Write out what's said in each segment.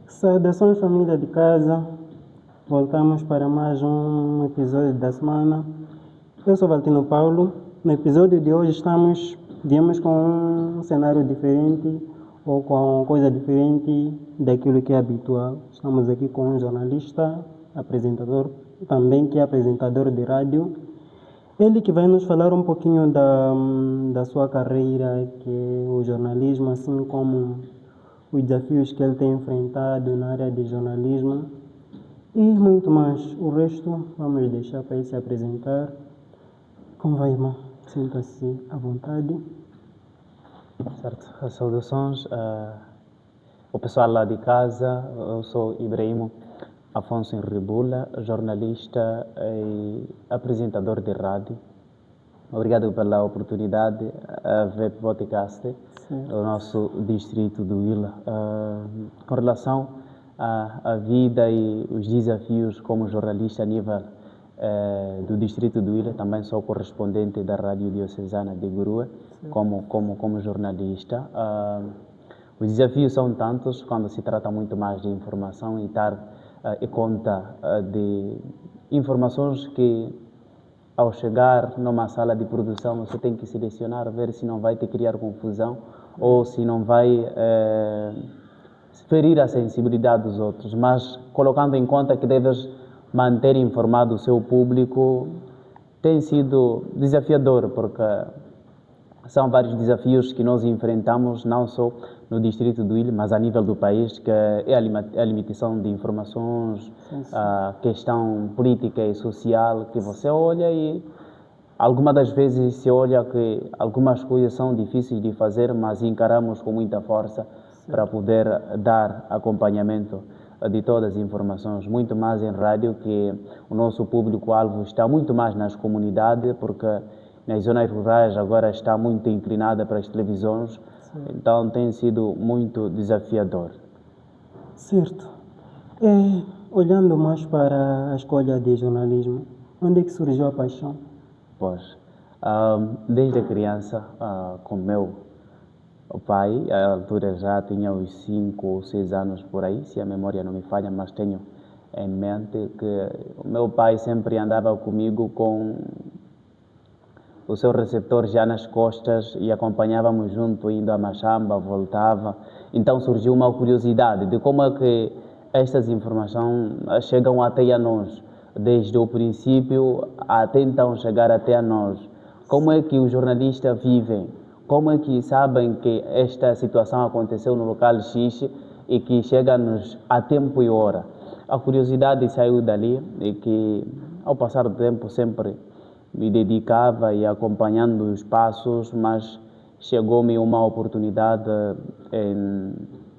Saudações família de casa, voltamos para mais um episódio da semana. Eu sou Valtino Paulo. No episódio de hoje viemos com um cenário diferente ou com coisa diferente daquilo que é habitual. Estamos aqui com um jornalista, apresentador, também que é apresentador de rádio. Ele que vai nos falar um pouquinho da sua carreira, que é o jornalismo, assim como os desafios que ele tem enfrentado na área de jornalismo e muito mais. O resto vamos deixar para ele se apresentar. Como vai, irmão? Sinta-se à vontade. Certo, saudações ao pessoal lá de casa. Eu sou Ibrahim Afonso Ribula, jornalista e apresentador de rádio. Obrigado pela oportunidade a ver podcast do nosso distrito do Ila. Com relação à vida e os desafios como jornalista a nível do distrito do Ila, também sou correspondente da Rádio Diocesana de Gurue como jornalista. Os desafios são tantos quando se trata muito mais de informação e dar conta de informações que ao chegar numa sala de produção, você tem que selecionar, ver se não vai te criar confusão ou se não vai ferir a sensibilidade dos outros. Mas colocando em conta que deves manter informado o seu público, tem sido desafiador, porque são vários desafios que nós enfrentamos, não só no distrito do Ilha, mas a nível do país, que é a limitação de informações, a questão política e social, que você olha e algumas das vezes se olha que algumas coisas são difíceis de fazer, mas encaramos com muita força para poder dar acompanhamento de todas as informações, muito mais em rádio, que o nosso público-alvo está muito mais nas comunidades, porque nas zonas rurais agora está muito inclinada para as televisões, então tem sido muito desafiador. Certo. Olhando mais para a escolha de jornalismo, onde é que surgiu a paixão? Pois, desde criança, com meu pai, à altura já tinha uns 5 ou 6 anos por aí, se a memória não me falha, mas tenho em mente que o meu pai sempre andava comigo com o seu receptor já nas costas e acompanhávamos junto, indo a Machamba, voltava. Então surgiu uma curiosidade de como é que estas informações chegam até a nós, desde o princípio até então chegar até a nós. Como é que os jornalistas vivem? Como é que sabem que esta situação aconteceu no local X e que chega-nos a tempo e hora? A curiosidade saiu dali e que, ao passar do tempo, sempre me dedicava e acompanhando os passos, mas chegou-me uma oportunidade em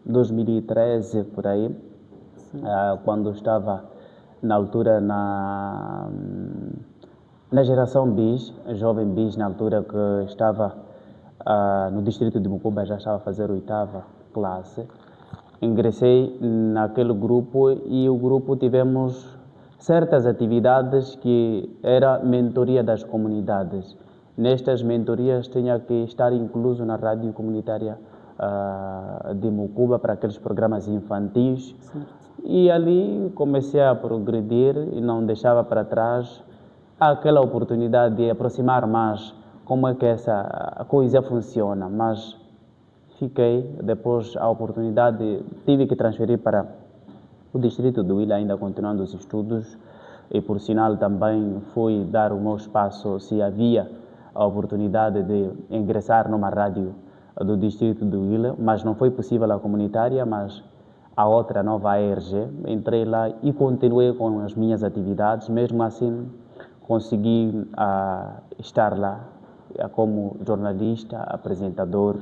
2013, por aí, quando estava na altura na geração BIS, jovem BIS, na altura que estava no distrito de Mucuba, já estava a fazer a 8ª classe. Ingressei naquele grupo e o grupo tivemos certas atividades que era mentoria das comunidades. Nestas mentorias tinha que estar incluso na rádio comunitária de Mucuba para aqueles programas infantis. E ali comecei a progredir e não deixava para trás aquela oportunidade de aproximar mais como é que essa coisa funciona, mas fiquei, depois a oportunidade, tive que transferir para o distrito do Ila, ainda continuando os estudos, e por sinal também fui dar o meu espaço se havia a oportunidade de ingressar numa rádio do distrito do Ila, mas não foi possível a comunitária, mas a outra nova ARG. Entrei lá e continuei com as minhas atividades, mesmo assim consegui estar lá como jornalista, apresentador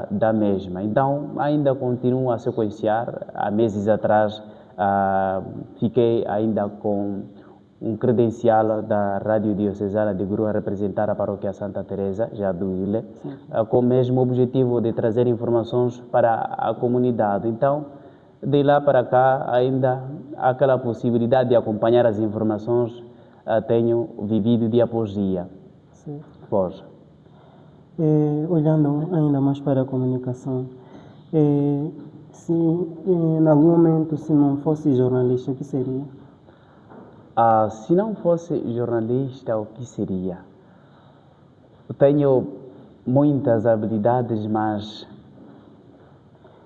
da mesma. Então, ainda continuo a sequenciar. Há meses atrás, fiquei ainda com um credencial da Rádio Diocesana de Gurue a representar a paróquia Santa Teresa, já do Ile, com o mesmo objetivo de trazer informações para a comunidade. Então, de lá para cá, ainda há aquela possibilidade de acompanhar as informações, tenho vivido dia após dia. Pois. Olhando ainda mais para a comunicação, Se em algum momento, se não fosse jornalista, o que seria? Se não fosse jornalista, o que seria? Eu tenho muitas habilidades, mas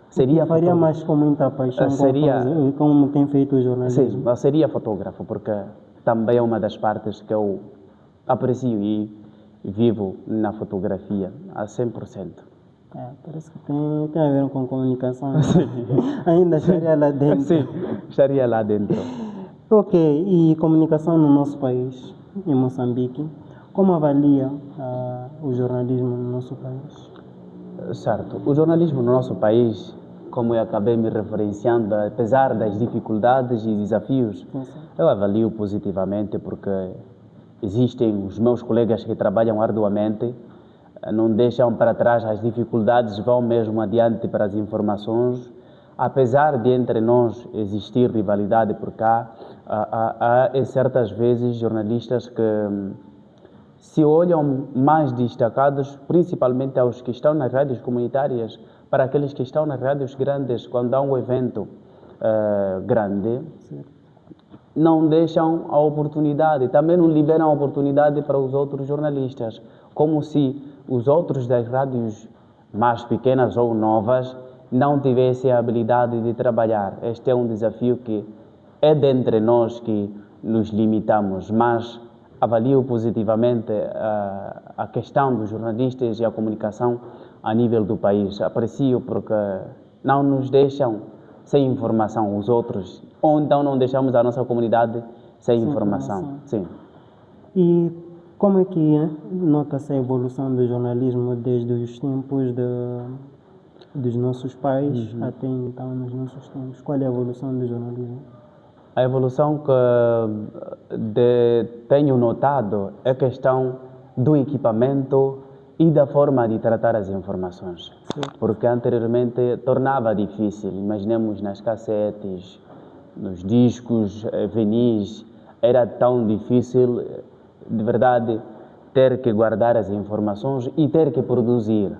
seria Faria fotógrafo. mais com muita paixão, Seria- como tem feito o jornalismo. Sim, eu seria fotógrafo, porque também é uma das partes que eu aprecio e vivo na fotografia a 100%. Parece que tem a ver com comunicação. Ainda estaria lá dentro. Sim, estaria lá dentro. Ok, e comunicação no nosso país, em Moçambique, como avalia o jornalismo no nosso país? Certo. O jornalismo no nosso país, como eu acabei me referenciando, apesar das dificuldades e desafios, eu avalio positivamente porque existem os meus colegas que trabalham arduamente, não deixam para trás as dificuldades, vão mesmo adiante para as informações. Apesar de entre nós existir rivalidade por cá, há certas vezes jornalistas que se olham mais destacados, principalmente aos que estão nas rádios comunitárias, para aqueles que estão nas rádios grandes, quando há um evento grande, não deixam a oportunidade, também não liberam a oportunidade para os outros jornalistas, como se os outros das rádios mais pequenas ou novas não tivessem a habilidade de trabalhar. Este é um desafio que é dentre nós que nos limitamos, mas avalio positivamente a questão dos jornalistas e a comunicação a nível do país. Aprecio porque não nos deixam sem informação os outros, ou então não deixamos a nossa comunidade sem informação. Sim. E como é que nota-se a evolução do jornalismo desde os tempos dos nossos pais até então, nos nossos tempos? Qual é a evolução do jornalismo? A evolução que tenho notado é a questão do equipamento e da forma de tratar as informações. Sim. Porque anteriormente tornava difícil, imaginemos nas cassetes, nos discos, vinis, era tão difícil, de verdade, ter que guardar as informações e ter que produzir,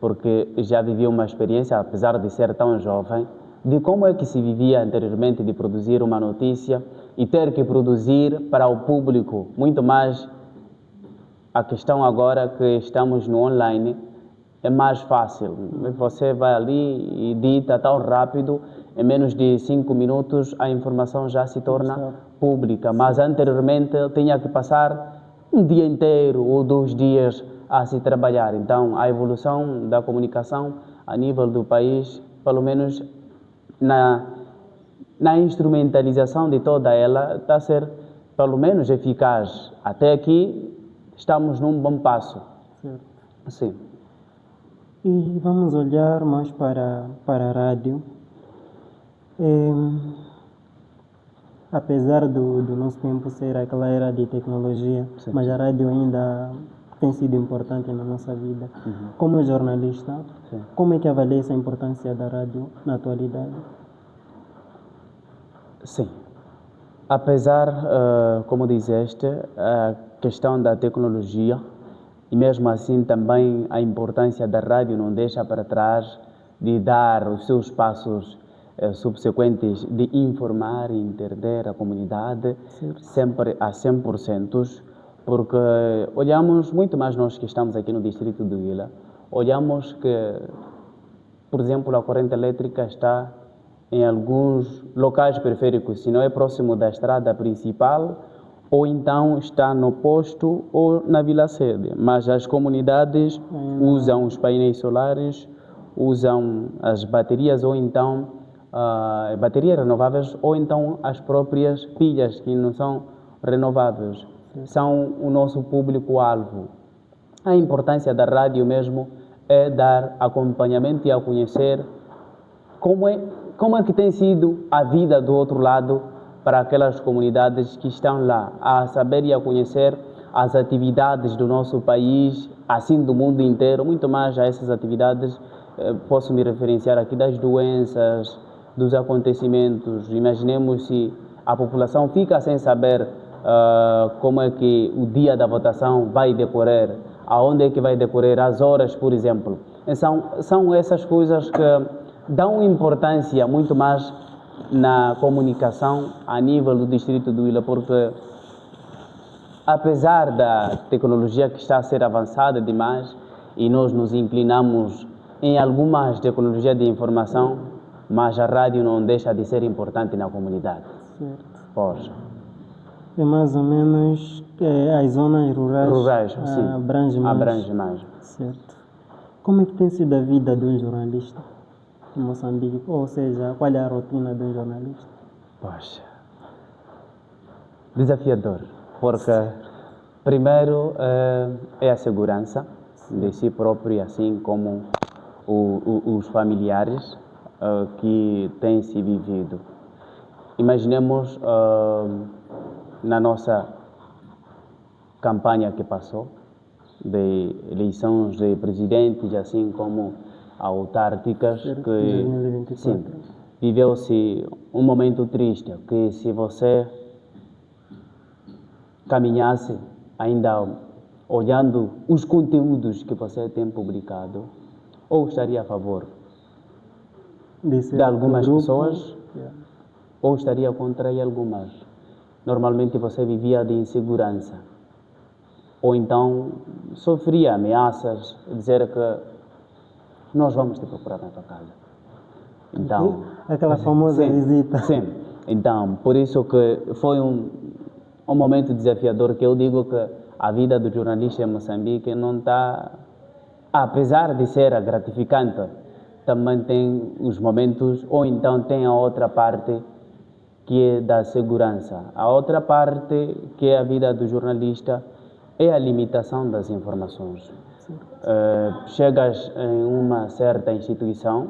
porque já vivi uma experiência, apesar de ser tão jovem, de como é que se vivia anteriormente de produzir uma notícia e ter que produzir para o público, muito mais a questão agora que estamos no online, é mais fácil. Você vai ali e dita tão rápido, em menos de 5 minutos a informação já se torna pública. Mas anteriormente tinha que passar um dia inteiro ou 2 dias a se trabalhar. Então a evolução da comunicação a nível do país, pelo menos na instrumentalização de toda ela, está a ser pelo menos eficaz. Até aqui estamos num bom passo. Certo. Sim. E vamos olhar mais para a rádio. Apesar do nosso tempo ser aquela era de tecnologia, Sim. mas a rádio ainda tem sido importante na nossa vida. Como jornalista, Sim. como é que avalia essa importância da rádio na atualidade? Sim. Apesar, como disseste, a questão da tecnologia e mesmo assim também a importância da rádio não deixa para trás de dar os seus passos subsequentes de informar e entender a comunidade sempre a 100%, porque olhamos, muito mais nós que estamos aqui no distrito de Huila, olhamos que, por exemplo, a corrente elétrica está em alguns locais periféricos, se não é próximo da estrada principal, ou então está no posto ou na vila sede. Mas as comunidades usam os painéis solares, usam as baterias ou então baterias renováveis ou então as próprias pilhas que não são renováveis. São o nosso público-alvo. A importância da rádio mesmo é dar acompanhamento e a conhecer como é que tem sido a vida do outro lado para aquelas comunidades que estão lá, a saber e a conhecer as atividades do nosso país, assim do mundo inteiro, muito mais a essas atividades, posso me referenciar aqui das doenças, dos acontecimentos. Imaginemos se a população fica sem saber como é que o dia da votação vai decorrer, aonde é que vai decorrer, as horas, por exemplo. São essas coisas que dão importância muito mais na comunicação a nível do distrito do Ila, porque apesar da tecnologia que está a ser avançada demais e nós nos inclinamos em algumas tecnologias de informação, mas a rádio não deixa de ser importante na comunidade. Certo. Pois. É mais ou menos as zonas rurais, Sim. Abrange mais. Certo. Como é que tem sido a vida de um jornalista em Moçambique? Ou seja, qual é a rotina de um jornalista? Poxa, desafiador, porque primeiro é a segurança de si próprio, assim como os familiares que têm se vivido. Imaginemos na nossa campanha que passou, de eleições de presidentes, assim como autárquicas, que 2024. sim, viveu-se um momento triste, que se você caminhasse ainda olhando os conteúdos que você tem publicado, ou estaria a favor de algumas pessoas, ou estaria contra algumas. Normalmente você vivia de insegurança, ou então sofria ameaças, dizer que nós vamos te procurar na tua casa. Então, aquela famosa visita. Sim, então, por isso que foi um momento desafiador, que eu digo que a vida do jornalista em Moçambique não está, apesar de ser gratificante, também tem os momentos, ou então tem a outra parte que é da segurança. A outra parte, que é a vida do jornalista, é a limitação das informações. Chegas em uma certa instituição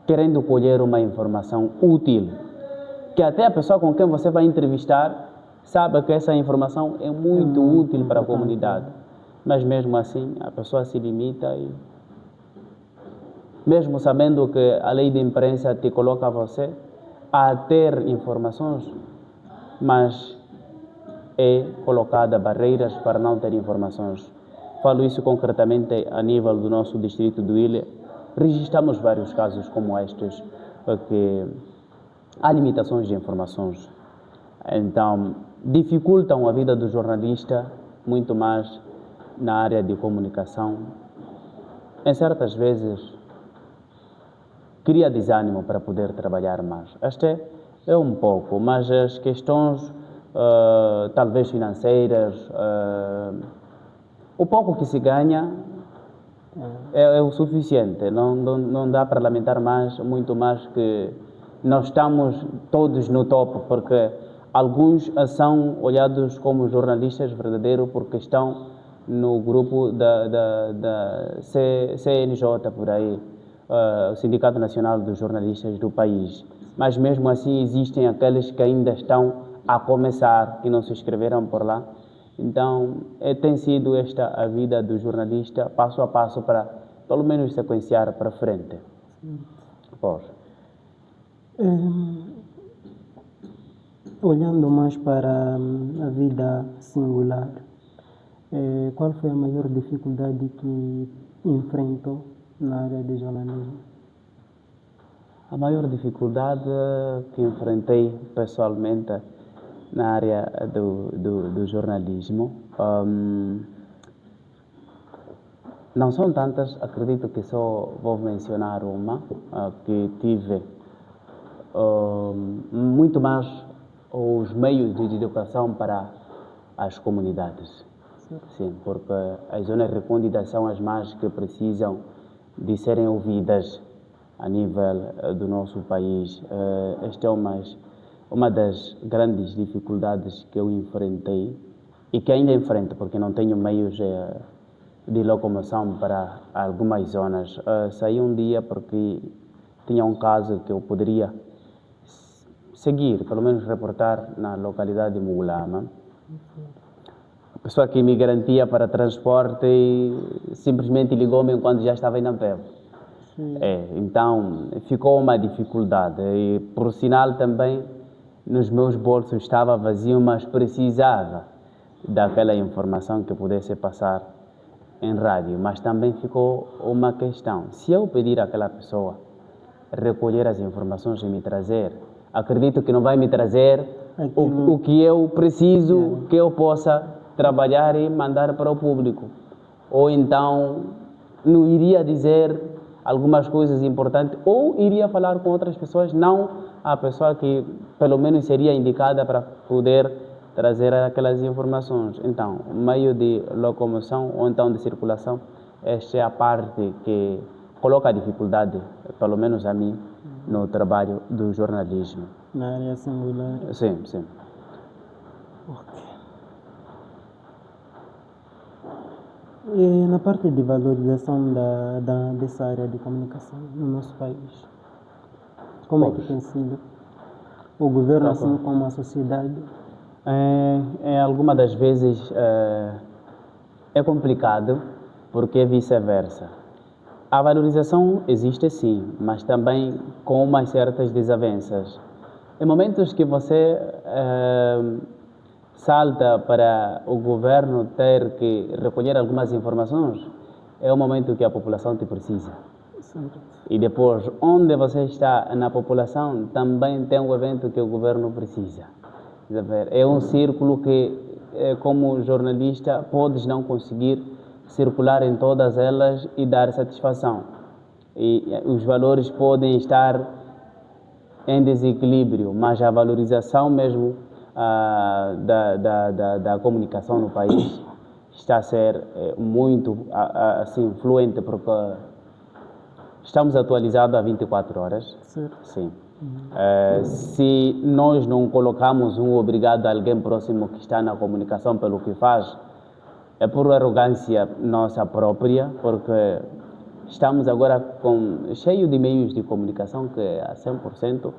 querendo colher uma informação útil, que até a pessoa com quem você vai entrevistar sabe que essa informação é muito útil para a comunidade, mas mesmo assim a pessoa se limita e, mesmo sabendo que a lei de imprensa te coloca você a ter informações, mas é colocada barreiras para não ter informações. Falo isso concretamente a nível do nosso distrito do Ilha. Registramos vários casos como estes, porque há limitações de informações. Então, dificultam a vida do jornalista muito mais na área de comunicação. Em certas vezes, cria desânimo para poder trabalhar mais. Este é um pouco, mas as questões talvez financeiras, o pouco que se ganha é o suficiente, não dá para lamentar mais, muito mais, que nós estamos todos no topo, porque alguns são olhados como jornalistas verdadeiros porque estão no grupo da CNJ, por aí, o Sindicato Nacional dos Jornalistas do país. Mas mesmo assim existem aqueles que ainda estão a começar, que não se inscreveram por lá. Então, tem sido esta a vida do jornalista, passo a passo, para pelo menos sequenciar para frente. Pois. Olhando mais para a vida singular, qual foi a maior dificuldade que enfrentou na área de jornalismo? A maior dificuldade que enfrentei pessoalmente na área do jornalismo, não são tantas, acredito que só vou mencionar uma, que tive muito mais os meios de educação para as comunidades. Sim, porque as zonas recônditas são as mais que precisam de serem ouvidas a nível do nosso país. Esta é uma das grandes dificuldades que eu enfrentei e que ainda enfrento, porque não tenho meios de locomoção para algumas zonas. Saí um dia porque tinha um caso que eu poderia seguir, pelo menos reportar na localidade de Mugulama. A pessoa que me garantia para transporte simplesmente ligou-me enquanto já estava em Nampeu. Então ficou uma dificuldade e, por sinal, também nos meus bolsos estava vazio, mas precisava daquela informação que pudesse passar em rádio. Mas também ficou uma questão: se eu pedir àquela pessoa recolher as informações e me trazer. Acredito que não vai me trazer Aquilo- o que eu preciso, que eu possa trabalhar e mandar para o público. Ou então não iria dizer algumas coisas importantes, ou iria falar com outras pessoas, não a pessoa que pelo menos seria indicada para poder trazer aquelas informações. Então, meio de locomoção ou então de circulação, esta é a parte que coloca a dificuldade, pelo menos a mim, no trabalho do jornalismo. Na área singular. Sim, sim. E na parte de valorização dessa área de comunicação no nosso país, como é que tem sido? O governo, assim como a sociedade? Alguma das vezes é complicado, porque é vice-versa. A valorização existe sim, mas também com umas certas desavenças. Em momentos que você salta para o governo ter que recolher algumas informações, é o momento que a população te precisa. Certo. E depois, onde você está na população, também tem um evento que o governo precisa. Quer dizer, é um círculo que, como jornalista, podes não conseguir circular em todas elas e dar satisfação. E os valores podem estar em desequilíbrio, mas a valorização mesmo da comunicação no país está a ser muito assim, fluente, porque estamos atualizados há 24 horas. Certo. Sim. Se nós não colocamos um obrigado a alguém próximo que está na comunicação pelo que faz, é por arrogância nossa própria, porque estamos agora cheio de meios de comunicação que a 100%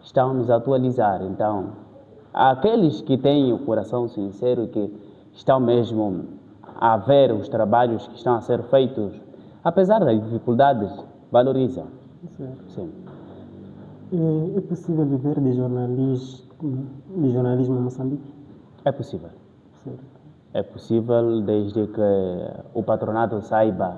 estão nos a atualizar. Então, aqueles que têm o coração sincero e que estão mesmo a ver os trabalhos que estão a ser feitos, apesar das dificuldades, valorizam. Certo. Sim. É possível viver de jornalismo em Moçambique? É possível. Certo. É possível desde que o patronato saiba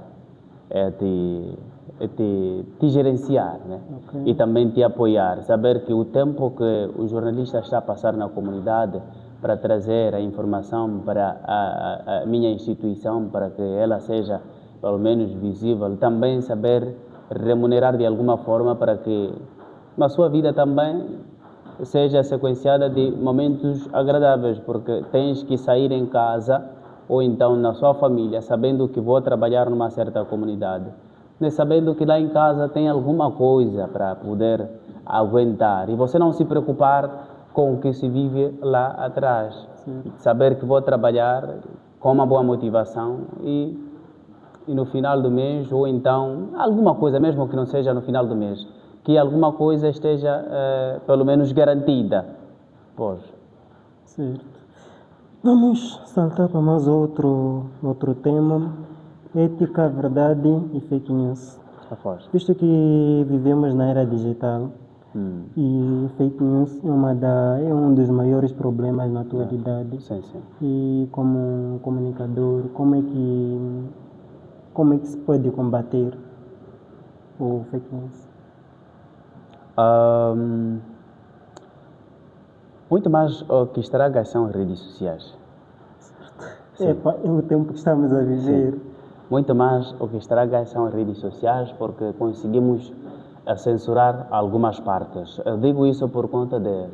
te gerenciar, né? Ok. E também te apoiar. Saber que o tempo que o jornalista está a passar na comunidade para trazer a informação para a minha instituição, para que ela seja pelo menos visível, também saber remunerar de alguma forma para que a sua vida também seja sequenciada de momentos agradáveis, porque tens que sair em casa ou então na sua família, sabendo que vou trabalhar numa certa comunidade, né? Sabendo que lá em casa tem alguma coisa para poder aguentar e você não se preocupar com o que se vive lá atrás. Sim. Saber que vou trabalhar com uma boa motivação e no final do mês, ou então alguma coisa, mesmo que não seja no final do mês, que alguma coisa esteja pelo menos garantida. Pois. Certo. Vamos saltar para mais outro tema: ética, verdade e fake news. Após. Visto que vivemos na era digital e fake news é um dos maiores problemas na atualidade. Sim, sim. E como comunicador, como é que se pode combater o fake news? Muito mais o que estraga são as redes sociais. É o tempo que estamos a viver. Sim. Muito mais o que estraga são as redes sociais, porque conseguimos censurar algumas partes. Eu digo isso por conta de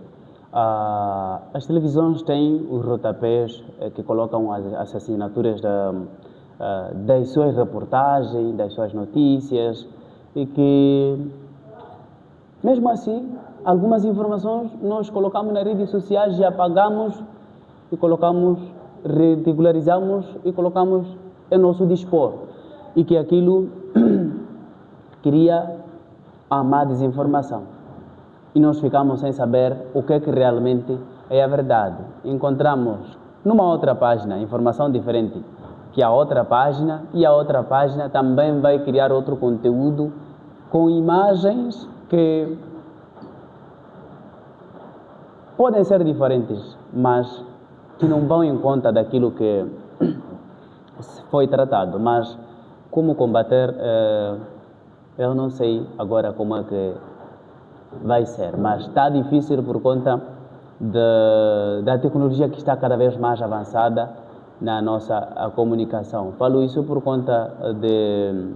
as televisões têm os rodapés que colocam as assinaturas das suas reportagens, das suas notícias, e que mesmo assim algumas informações nós colocamos nas redes sociais e apagamos e colocamos, ridicularizamos e colocamos em nosso dispor, e que aquilo cria a má desinformação e nós ficamos sem saber o que é que realmente é a verdade. Encontramos numa outra página informação diferente que a outra página, e a outra página também vai criar outro conteúdo com imagens que podem ser diferentes, mas que não vão em conta daquilo que foi tratado. Mas como combater Eu não sei agora como é que vai ser, mas está difícil por conta da tecnologia que está cada vez mais avançada na nossa comunicação. Falo isso por conta de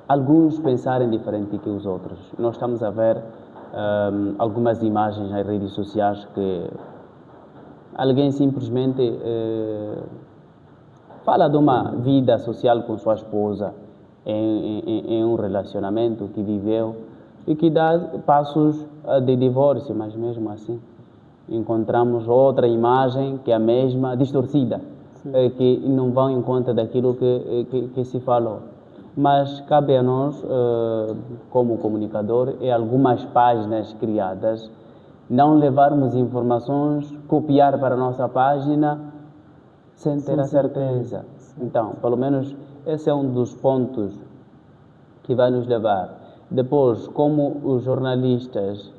alguns pensarem diferente que os outros. Nós estamos a ver algumas imagens nas redes sociais que alguém simplesmente fala de uma vida social com sua esposa em um relacionamento que viveu e que dá passos de divórcio, mas mesmo assim encontramos outra imagem que é a mesma, distorcida, que não vão em conta daquilo que se falou. Mas cabe a nós, como comunicador, e algumas páginas criadas, não levarmos informações, copiar para a nossa página sem ter a certeza. Então, pelo menos esse é um dos pontos que vai nos levar. Depois, como os jornalistas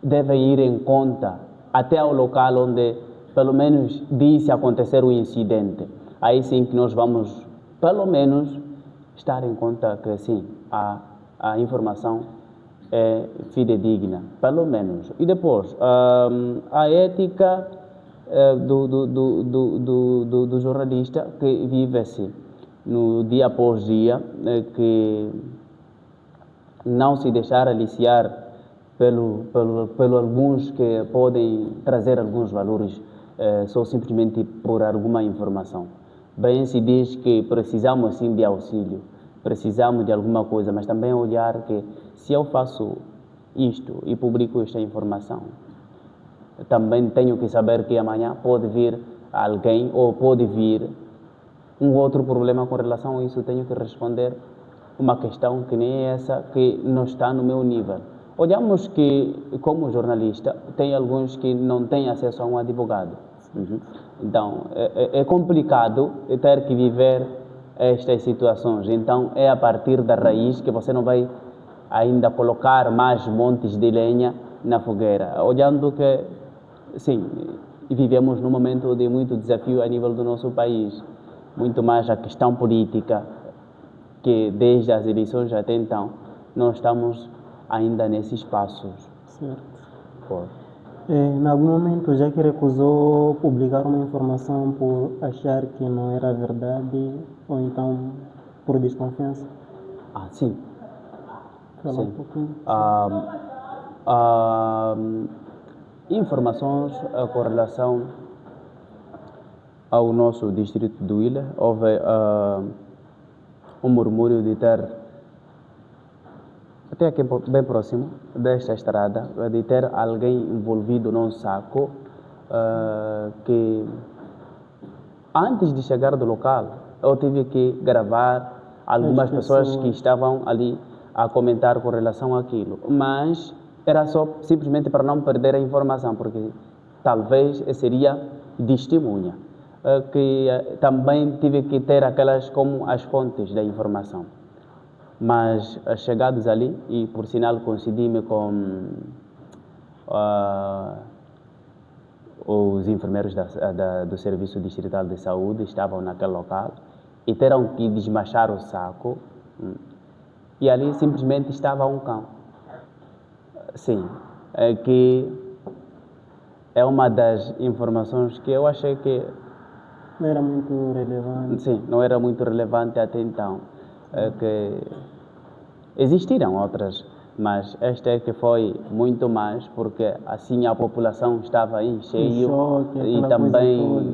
devem ir em conta até ao local onde, pelo menos, disse acontecer o incidente. Aí sim que nós vamos, pelo menos, estar em conta que sim, a informação é fidedigna, pelo menos. E depois, a ética do jornalista que vive-se no dia após dia, que não se deixar aliciar pelo alguns que podem trazer alguns valores só simplesmente por alguma informação. Bem se diz que precisamos sim de auxílio, precisamos de alguma coisa, mas também olhar que se eu faço isto e publico esta informação, também tenho que saber que amanhã pode vir alguém ou pode vir um outro problema com relação a isso. Tenho que responder uma questão que nem essa, que não está no meu nível. Olhamos que, como jornalista, tem alguns que não têm acesso a um advogado. Então, é complicado ter que viver estas situações. Então, é a partir da raiz que você não vai ainda colocar mais montes de lenha na fogueira. Olhando que, sim, vivemos num momento de muito desafio a nível do nosso país. Muito mais a questão política, que desde as eleições até então, nós estamos ainda nesses passos. Certo. Em algum momento já que recusou publicar uma informação por achar que não era verdade ou então por desconfiança? Sim. Fala um pouquinho. Informações com relação ao nosso distrito do Ilha, houve um murmúrio de ter, até aqui bem próximo desta estrada, de ter alguém envolvido num saco que antes de chegar do local eu tive que gravar algumas pessoas que estavam ali a comentar com relação àquilo, mas era só simplesmente para não perder a informação, porque talvez seria testemunha, que também tive que ter aquelas como as fontes da informação. Mas chegados ali, e por sinal coincidi-me com os enfermeiros do Serviço Distrital de Saúde, estavam naquele local e terão que desmachar o saco, e ali simplesmente estava um cão. Sim, que é uma das informações que eu achei que não era muito relevante. Sim, não era muito relevante até então. Que existiram outras, mas esta é que foi muito mais, porque assim a população estava em cheio choque, e também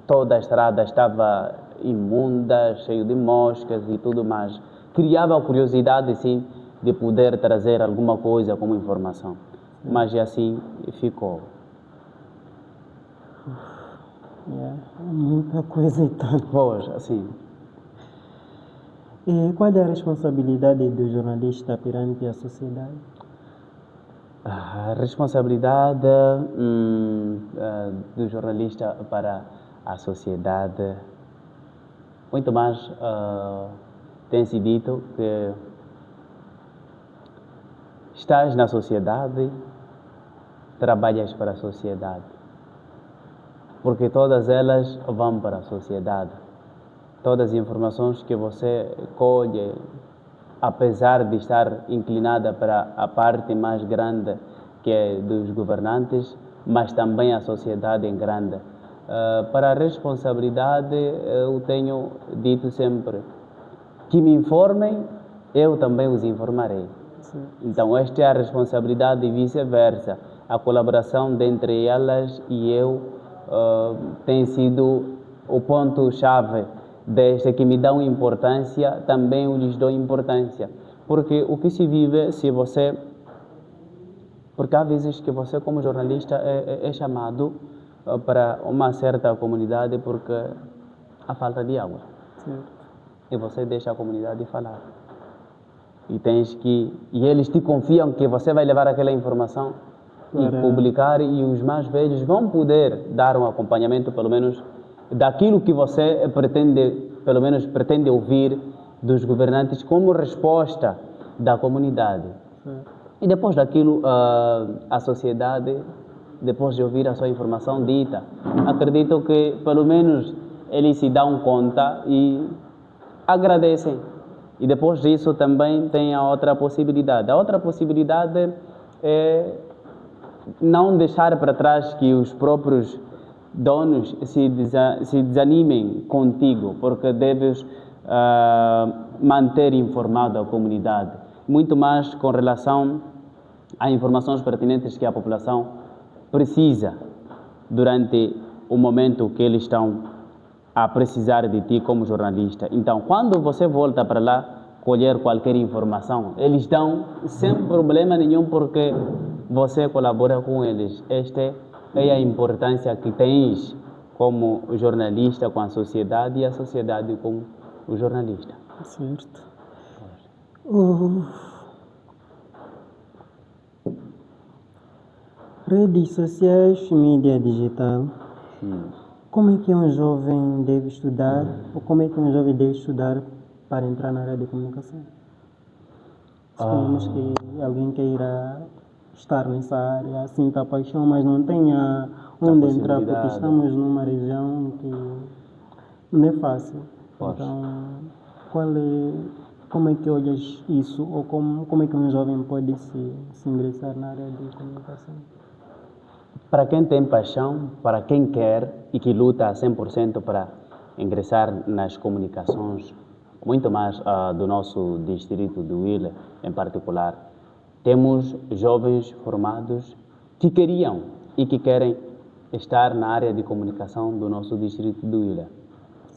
toda a estrada estava imunda, cheio de moscas e tudo mais. Criava a curiosidade, sim, de poder trazer alguma coisa como informação, mas assim ficou. Muita coisa e tanto. Pois, assim. E qual é a responsabilidade do jornalista perante a sociedade? A responsabilidade do jornalista para a sociedade, muito mais tem-se dito que estás na sociedade, trabalhas para a sociedade, porque todas elas vão para a sociedade. Todas as informações que você colhe apesar de estar inclinada para a parte mais grande, que é dos governantes, mas também a sociedade em grande. Para a responsabilidade, eu tenho dito sempre que me informem, eu também os informarei. Sim. Então, esta é a responsabilidade e vice-versa. A colaboração entre elas e eu tem sido o ponto-chave desta, que me dão importância, também eu lhes dou importância. Porque o que se vive, se você... Porque há vezes que você, como jornalista, é chamado para uma certa comunidade porque há falta de água. Sim. E você deixa a comunidade falar. E eles te confiam que você vai levar aquela informação e publicar, e os mais velhos vão poder dar um acompanhamento, pelo menos, daquilo que você pretende ouvir dos governantes como resposta da comunidade. Sim. E depois daquilo, a sociedade, depois de ouvir a sua informação dita, acredito que, pelo menos, eles se dão conta e agradecem. E depois disso também tem a outra possibilidade. A outra possibilidade é não deixar para trás que os próprios donos se desanimem contigo, porque deves manter informada a comunidade. Muito mais com relação a informações pertinentes que a população precisa durante o momento que eles estão a precisar de ti como jornalista. Então, quando você volta para lá colher qualquer informação, eles dão sem problema nenhum, porque você colabora com eles. Esta é a importância que tens como jornalista com a sociedade e a sociedade com o jornalista. Certo. Redes sociais, mídia digital. Como é que um jovem deve estudar, ou como é que um jovem deve estudar para entrar na área de comunicação? Suponhamos que alguém queira estar nessa área, sinta paixão, mas não tenha onde entrar, porque estamos numa região que não é fácil. Então, como é que olhas isso, ou como é que um jovem pode se ingressar na área de comunicação? Para quem tem paixão, para quem quer e que luta 100% para ingressar nas comunicações, muito mais do nosso distrito do Huila em particular, temos jovens formados que queriam e que querem estar na área de comunicação do nosso distrito do Huila.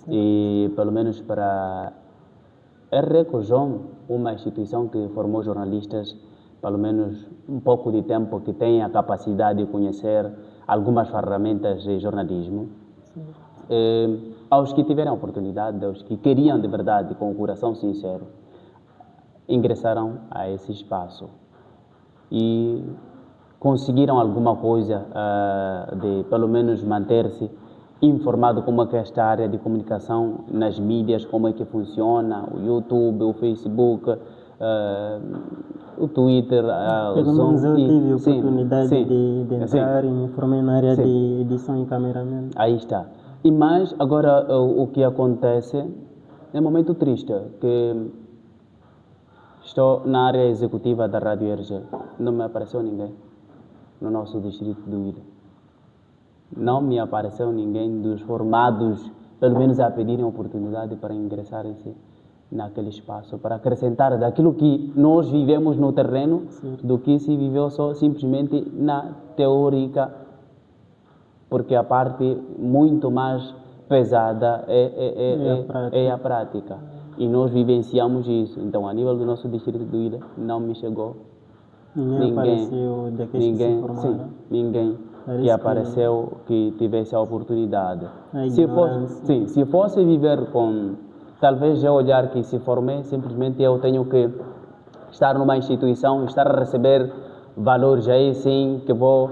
E pelo menos para RECOJOM, uma instituição que formou jornalistas pelo menos um pouco de tempo, que tem a capacidade de conhecer algumas ferramentas de jornalismo, aos que tiveram a oportunidade, aos que queriam de verdade, com o coração sincero, ingressaram a esse espaço e conseguiram alguma coisa de pelo menos manter-se informado como é que esta área de comunicação nas mídias, como é que funciona, o YouTube, o Facebook, o Twitter, pelo menos eu tive a oportunidade de entrar e me formei na área de edição e cameraman. Aí está. E mais, agora o que acontece é um momento triste, que estou na área executiva da Rádio RG, não me apareceu ninguém no nosso distrito do Huila. Não me apareceu ninguém dos formados, pelo menos a pedirem oportunidade para ingressarem-se naquele espaço, para acrescentar daquilo que nós vivemos no terreno, do que se viveu só simplesmente na teórica, porque a parte muito mais pesada é a prática. E nós vivenciamos isso. Então, a nível do nosso distrito do Huila, não me chegou ninguém apareceu daqueles que se formaram? Sim, ninguém que apareceu que tivesse a oportunidade. Se fosse viver com... Talvez eu olhar que se formei, simplesmente eu tenho que estar numa instituição, estar a receber valores, aí sim que vou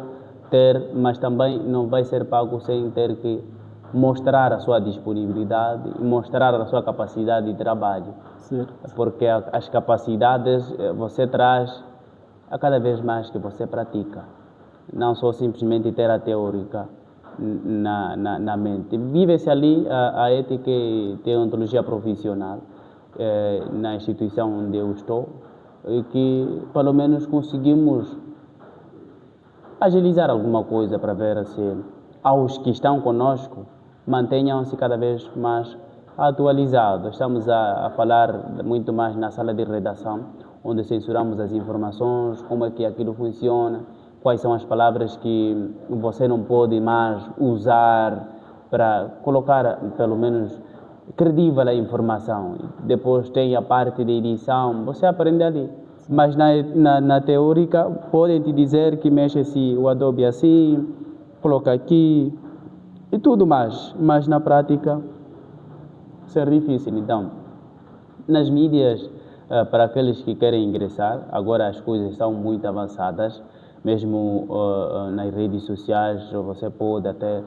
ter, mas também não vai ser pago sem ter que mostrar a sua disponibilidade e mostrar a sua capacidade de trabalho. Certo. Porque as capacidades você traz a cada vez mais que você pratica. Não só simplesmente ter a teórica na mente. Vive-se ali a ética e deontologia profissional. na instituição onde eu estou, que pelo menos conseguimos agilizar alguma coisa para ver se aos que estão conosco mantenham-se cada vez mais atualizados. Estamos a falar muito mais na sala de redação, onde censuramos as informações, como é que aquilo funciona, quais são as palavras que você não pode mais usar para colocar, pelo menos, credível a informação. Depois tem a parte de edição, você aprende ali. Mas na teórica, podem te dizer que mexe-se o Adobe assim, coloca aqui e tudo mais. Mas na prática, ser difícil. Então, nas mídias, para aqueles que querem ingressar, agora as coisas estão muito avançadas. Mesmo nas redes sociais, você pode até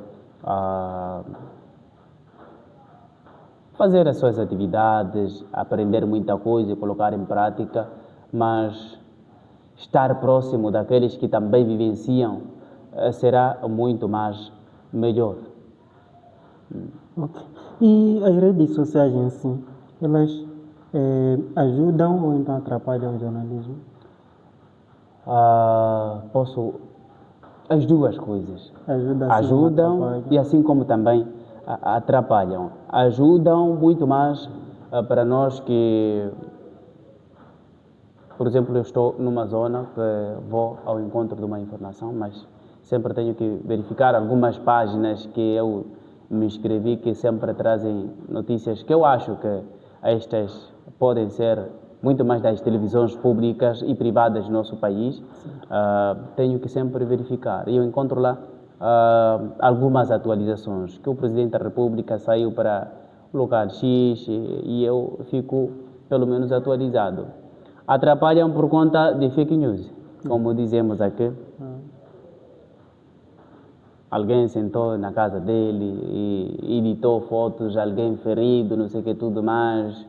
fazer as suas atividades, aprender muita coisa e colocar em prática, mas estar próximo daqueles que também vivenciam será muito mais melhor. Ok. E as redes sociais em si, elas ajudam ou então atrapalham o jornalismo? As duas coisas. Ajudam e assim como também atrapalham. Ajudam muito mais para nós que, por exemplo, eu estou numa zona que vou ao encontro de uma informação, mas sempre tenho que verificar algumas páginas que eu me inscrevi que sempre trazem notícias que eu acho que estas podem ser muito mais das televisões públicas e privadas do nosso país. Tenho que sempre verificar. E eu encontro lá algumas atualizações, que o Presidente da República saiu para o lugar X e eu fico pelo menos atualizado. Atrapalham por conta de fake news, como dizemos aqui. Alguém sentou na casa dele e editou fotos de alguém ferido, não sei o que, tudo mais,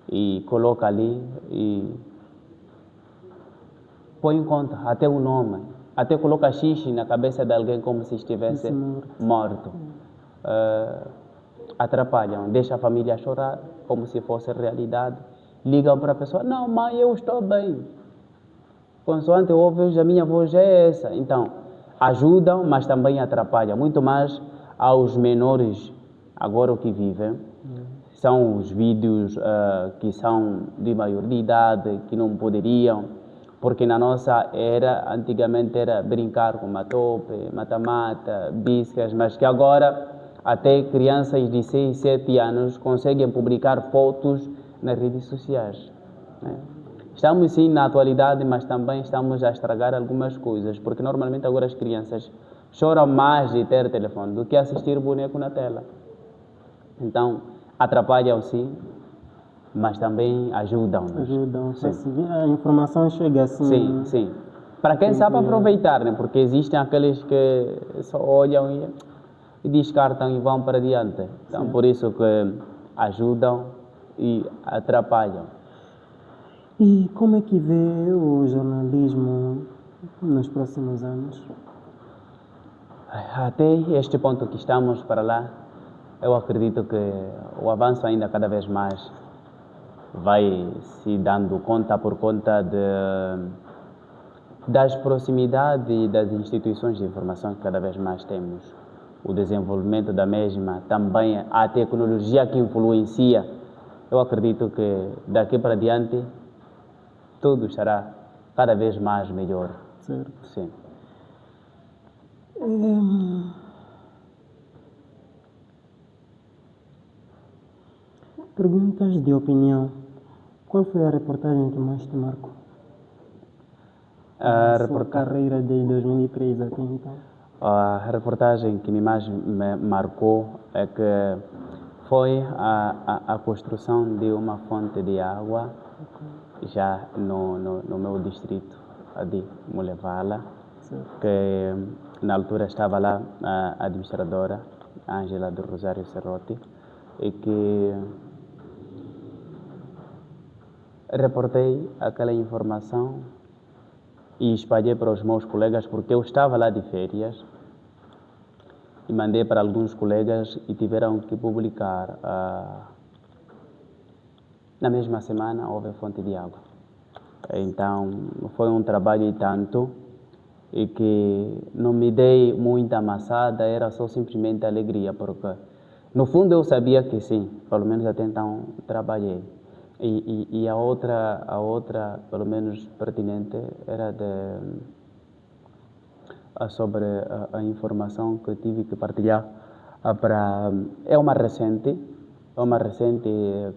e coloca ali e põe em conta até o nome, até coloca xixi na cabeça de alguém como se estivesse morto. Atrapalham, deixa a família chorar como se fosse realidade. Ligam para a pessoa, não, mãe, eu estou bem. Consoante ouves, a minha voz é essa. Então, ajudam, mas também atrapalham. Muito mais aos menores, agora o que vivem, são os vídeos que são de maior de idade, que não poderiam, porque na nossa era, antigamente era brincar com matope, mata-mata, biscas, mas que agora até crianças de 6, 7 anos conseguem publicar fotos nas redes sociais. Né? Estamos sim na atualidade, mas também estamos a estragar algumas coisas, porque normalmente agora as crianças choram mais de ter telefone do que assistir boneco na tela. Então, atrapalham sim, mas também ajudam-nos. Ajudam, sim. A informação chega assim. Sim, sim. Para quem sabe aproveitar, né? Porque existem aqueles que só olham e descartam e vão para diante. Então, sim. Por isso que ajudam e atrapalham. E como é que vê o jornalismo nos próximos anos? Até este ponto que estamos para lá, eu acredito que o avanço ainda cada vez mais vai se dando conta por conta das proximidades e das instituições de informação que cada vez mais temos. O desenvolvimento da mesma, também a tecnologia que influencia. Eu acredito que daqui para diante tudo estará cada vez mais melhor. Certo. Sim. Perguntas de opinião. Qual foi a reportagem que mais te marcou? Sua carreira desde 2003 até então. A reportagem que mais me marcou é que foi a construção de uma fonte de água já no meu distrito de Mulevala, que na altura estava lá a administradora Ângela do Rosário Serrote e que reportei aquela informação e espalhei para os meus colegas porque eu estava lá de férias e mandei para alguns colegas e tiveram que publicar na mesma semana houve fonte de água. Então, foi um trabalho e tanto, e que não me dei muita amassada, era só simplesmente alegria, porque no fundo eu sabia que sim, pelo menos até então trabalhei. E a outra, pelo menos pertinente, era sobre a informação que eu tive que partilhar. É uma recente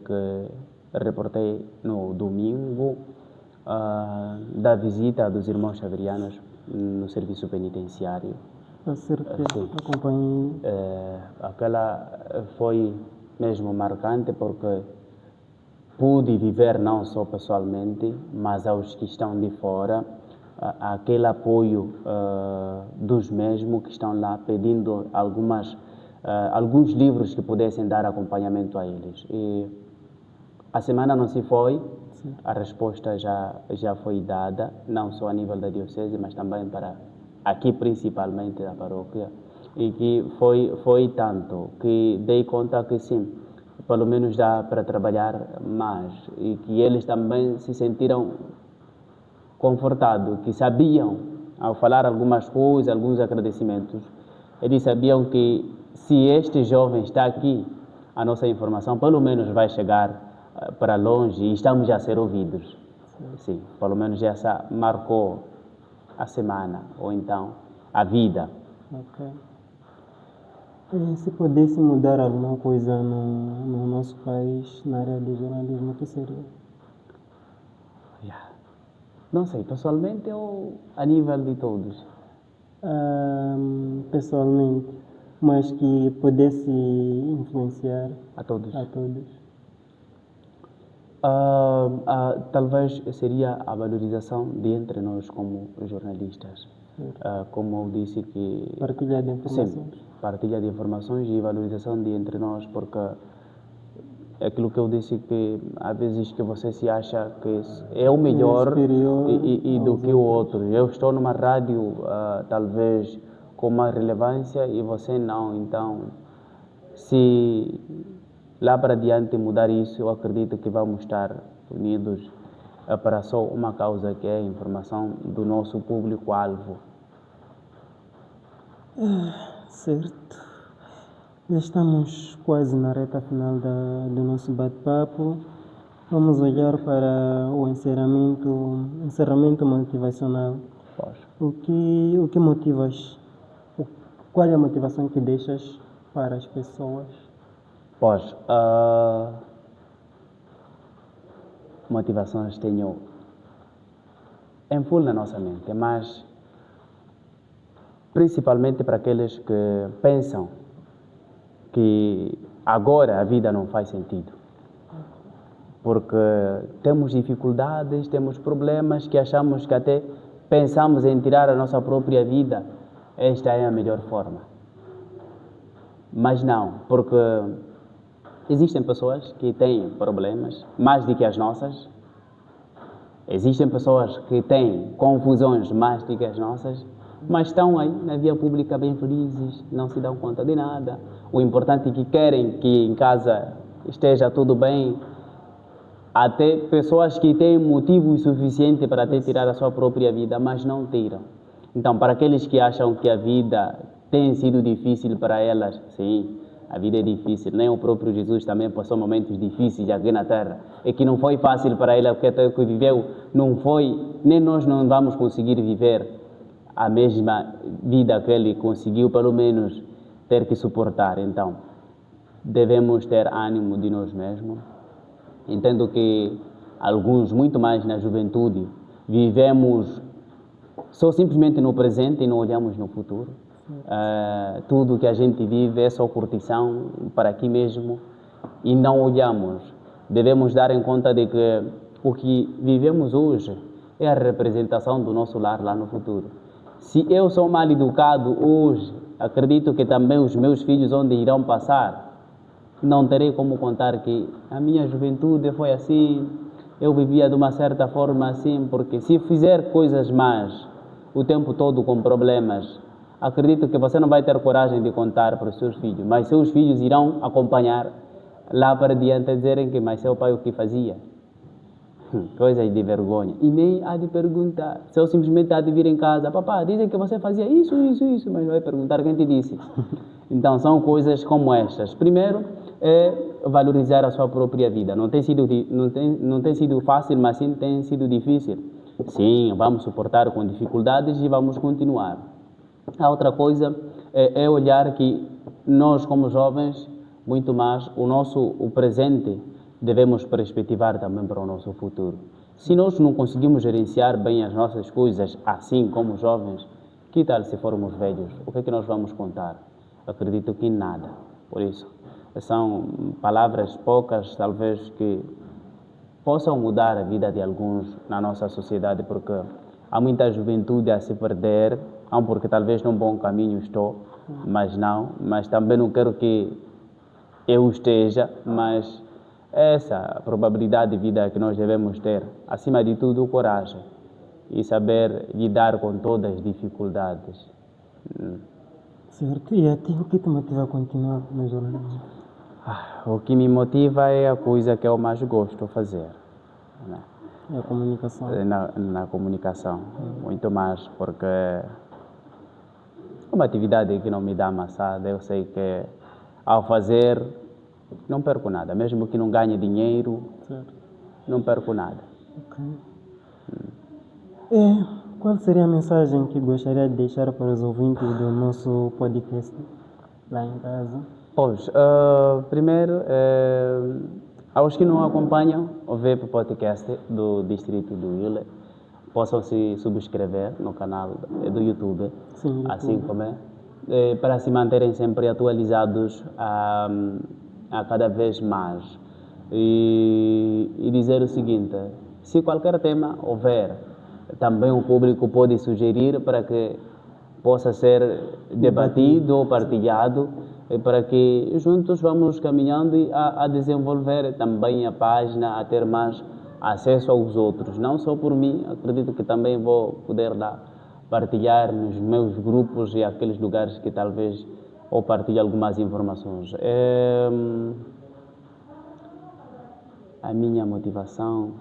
que reportei no domingo, da visita dos irmãos xaverianos no serviço penitenciário. Acerca, Sim. acompanhei. Aquela foi mesmo marcante porque pude viver não só pessoalmente, mas aos que estão de fora, aquele apoio dos mesmos que estão lá pedindo alguns livros que pudessem dar acompanhamento a eles. E a semana não se foi, Sim. a resposta já foi dada, não só a nível da diocese, mas também para aqui principalmente da paróquia, e que foi tanto que dei conta que sim, pelo menos dá para trabalhar mais, e que eles também se sentiram confortados, que sabiam, ao falar algumas coisas, alguns agradecimentos, eles sabiam que se este jovem está aqui, a nossa informação pelo menos vai chegar para longe e estamos a ser ouvidos. Sim, pelo menos essa marcou a semana, ou então a vida. Ok. E se pudesse mudar alguma coisa no nosso país, na área do jornalismo, o que seria? Não sei, pessoalmente ou a nível de todos? Pessoalmente, mas que pudesse influenciar A todos. a todos. Talvez seria a valorização de entre nós como jornalistas. Como eu disse que... Partilha de informações. Sim, partilha de informações e valorização de entre nós, porque é aquilo que eu disse, que há vezes que você se acha que é o melhor e do que o outro. Eu estou numa rádio, talvez com mais relevância, e você não. Então, se lá para diante mudar isso, eu acredito que vamos estar unidos para só uma causa, que é a informação do nosso público-alvo. Certo. Já estamos quase na reta final do nosso bate-papo. Vamos olhar para o encerramento motivacional. O que motivas? Qual é a motivação que deixas para as pessoas? Motivações tenho em full na nossa mente, mas principalmente para aqueles que pensam que agora a vida não faz sentido. Porque temos dificuldades, temos problemas que achamos que até pensamos em tirar a nossa própria vida. Esta é a melhor forma. Mas não, porque existem pessoas que têm problemas mais do que as nossas. Existem pessoas que têm confusões mais do que as nossas, mas estão aí na via pública bem felizes, não se dão conta de nada. O importante é que querem que em casa esteja tudo bem. Até pessoas que têm motivo suficiente para até tirar a sua própria vida, mas não tiram. Então, para aqueles que acham que a vida tem sido difícil para elas, sim, a vida é difícil. Nem o próprio Jesus também passou momentos difíceis aqui na Terra. E que não foi fácil para ele, porque até o que viveu não foi, nem nós não vamos conseguir viver a mesma vida que ele conseguiu, pelo menos ter que suportar. Então, devemos ter ânimo de nós mesmos. Entendo que alguns, muito mais na juventude, vivemos só simplesmente no presente e não olhamos no futuro. Tudo que a gente vive é só curtição para aqui mesmo e não olhamos. Devemos dar em conta de que o que vivemos hoje é a representação do nosso lar lá no futuro. Se eu sou mal educado hoje, acredito que também os meus filhos onde irão passar, não terei como contar que a minha juventude foi assim, eu vivia de uma certa forma assim, porque se fizer coisas más o tempo todo com problemas, acredito que você não vai ter coragem de contar para os seus filhos, mas seus filhos irão acompanhar lá para diante a dizerem que mas seu pai o que fazia? Coisas de vergonha. E nem há de perguntar. Se eu simplesmente há de vir em casa, papá, dizem que você fazia isso, mas vai perguntar quem te disse. Então, são coisas como estas. Primeiro, é valorizar a sua própria vida. Não tem sido fácil, mas sim tem sido difícil. Sim, vamos suportar com dificuldades e vamos continuar. A outra coisa é olhar que nós, como jovens, muito mais, o presente devemos perspectivar também para o nosso futuro. Se nós não conseguimos gerenciar bem as nossas coisas assim como jovens, que tal se formos velhos? O que é que nós vamos contar? Acredito que nada. Por isso, são palavras poucas, talvez, que possam mudar a vida de alguns na nossa sociedade, porque há muita juventude a se perder, porque talvez num bom caminho estou, mas também não quero que eu esteja, mas essa probabilidade de vida que nós devemos ter, acima de tudo, coragem e saber lidar com todas as dificuldades. Certo. E a ti, o que te motiva a continuar no jornalismo? O que me motiva é a coisa que eu mais gosto de fazer, né? É a comunicação. Na comunicação, muito mais, porque é uma atividade que não me dá amassada. Eu sei que ao fazer não perco nada, mesmo que não ganhe dinheiro, Certo. não perco nada. Ok. Qual seria a mensagem que gostaria de deixar para os ouvintes do nosso podcast lá em casa? Pois, primeiro, aos que não acompanham o VEP Podcast do Distrito do Ile, possam se subscrever no canal do YouTube, Sim, YouTube. assim como para se manterem sempre atualizados a cada vez mais. E dizer o seguinte, se qualquer tema houver, também o público pode sugerir para que possa ser debatido ou partilhado, para que juntos vamos caminhando e a desenvolver também a página, a ter mais acesso aos outros. Não só por mim, acredito que também vou poder lá partilhar nos meus grupos e aqueles lugares que talvez ou partilhe algumas informações. A minha motivação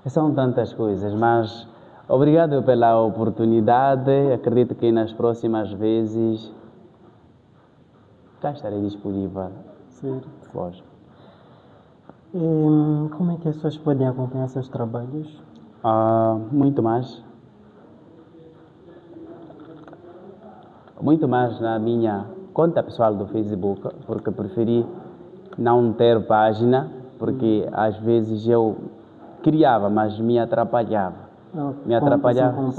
são tantas coisas, mas obrigado pela oportunidade. Acredito que nas próximas vezes cá estarei disponível. Certo. Lógico. Como é que as pessoas podem acompanhar seus trabalhos? Muito mais na minha conta pessoal do Facebook, porque preferi não ter página, porque às vezes eu criava, mas me atrapalhava. Me atrapalhava,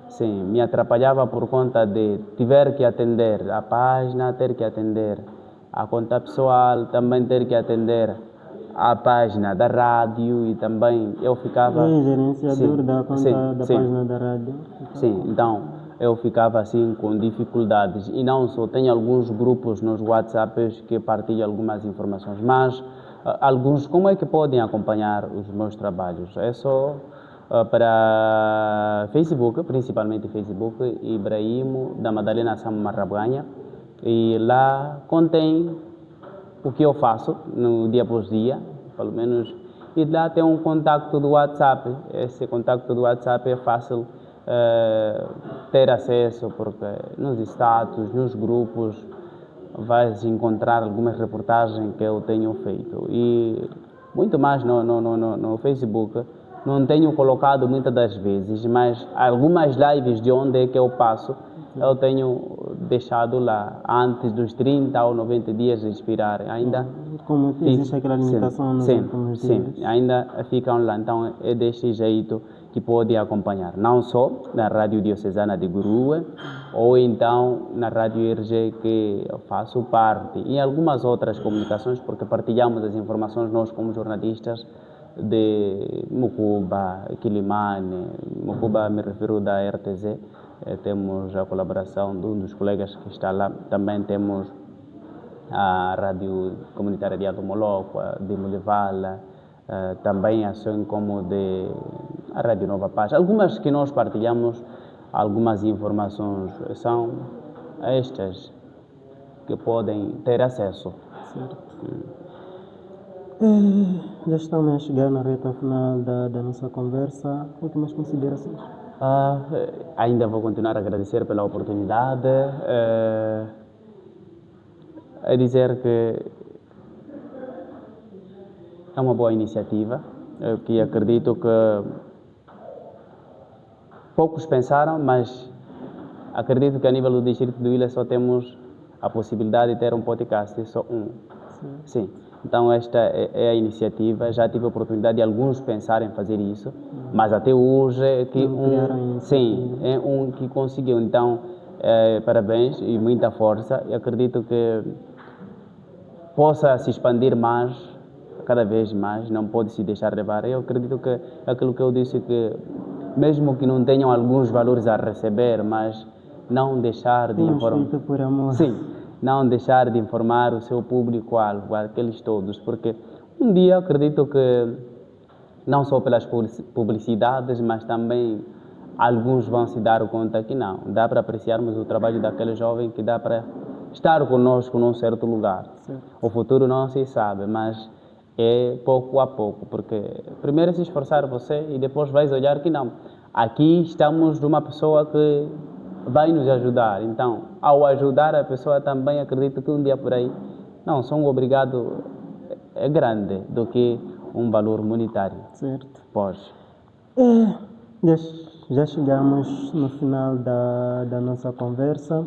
sim, me atrapalhava por conta de tiver que atender a página, ter que atender a conta pessoal, também ter que atender a página da rádio e também eu ficava... gerenciador da conta da página da rádio. Sim, então eu ficava assim com dificuldades e não só, tenho alguns grupos nos WhatsApps que partilham algumas informações, mas alguns, como é que podem acompanhar os meus trabalhos? É só para Facebook, principalmente Facebook, Ibrahimo da Madalena Sam Marrabanha, e lá contém o que eu faço no dia após dia, pelo menos, e lá tem um contacto do WhatsApp. Esse contacto do WhatsApp é fácil ter acesso, porque nos status, nos grupos, vais encontrar algumas reportagens que eu tenho feito. E muito mais no Facebook. Não tenho colocado muitas das vezes, mas algumas lives de onde é que eu passo, eu tenho deixado lá antes dos 30 ou 90 dias de expirar. Ainda como existe aquela limitação nos últimos dias. Sim, ainda ficam lá. Então é deste jeito que pode acompanhar, não só na Rádio Diocesana de Gurue, ou então na Rádio IRG que eu faço parte, e algumas outras comunicações, porque partilhamos as informações nós como jornalistas de Mucuba, Quilimane. Mucuba me refiro da RTZ, temos a colaboração de um dos colegas que está lá, também temos a Rádio Comunitária de Alto Moloco, de Mulevala, também assim como a Rádio Nova Paz. Algumas que nós partilhamos, algumas informações são estas. que podem ter acesso. Certo. Já estamos a chegar na reta final da nossa conversa. Últimas considerações? Ainda vou continuar a agradecer pela oportunidade, a dizer que é uma boa iniciativa, que acredito que poucos pensaram, mas acredito que a nível do distrito do Ilha só temos a possibilidade de ter um podcast, só um. Sim. Então esta é a iniciativa. Já tive a oportunidade de alguns pensarem em fazer isso, mas até hoje é que é um que conseguiu. Então parabéns e muita força. Eu acredito que possa se expandir mais, cada vez mais. Não pode se deixar levar. Eu acredito que aquilo que eu disse, que mesmo que não tenham alguns valores a receber, mas não deixar de informar. Feito por amor. Sim, não deixar de informar o seu público-alvo, aqueles todos, porque um dia acredito que não só pelas publicidades, mas também alguns vão se dar conta que não, dá para apreciarmos o trabalho daquele jovem, que dá para estar conosco num certo lugar. Certo. O futuro não se sabe, mas é pouco a pouco, porque primeiro é se esforçar você e depois vais olhar que não. Aqui estamos de uma pessoa que vai nos ajudar. Então, ao ajudar a pessoa também, acredito que um dia por aí, não, só um obrigado é grande do que um valor monetário. Certo. Pode. Já chegamos no final da nossa conversa.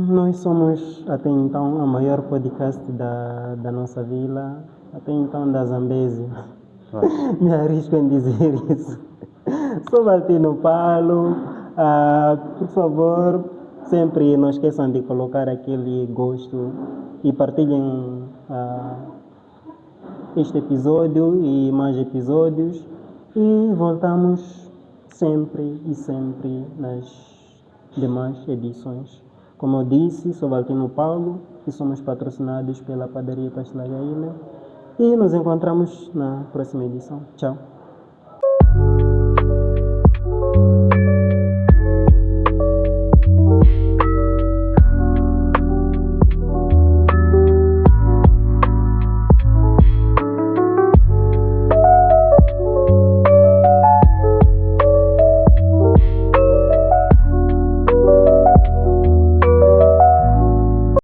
Nós somos, até então, a maior podcast da nossa vila, até então da Zambésia. Me arrisco em dizer isso. Sou Valtino Paulo. Por favor, sempre não esqueçam de colocar aquele gosto e partilhem este episódio e mais episódios. E voltamos sempre e sempre nas demais edições. Como eu disse, sou Valtino Paulo e somos patrocinados pela Padaria Pastelaria Ilha. E nos encontramos na próxima edição. Tchau.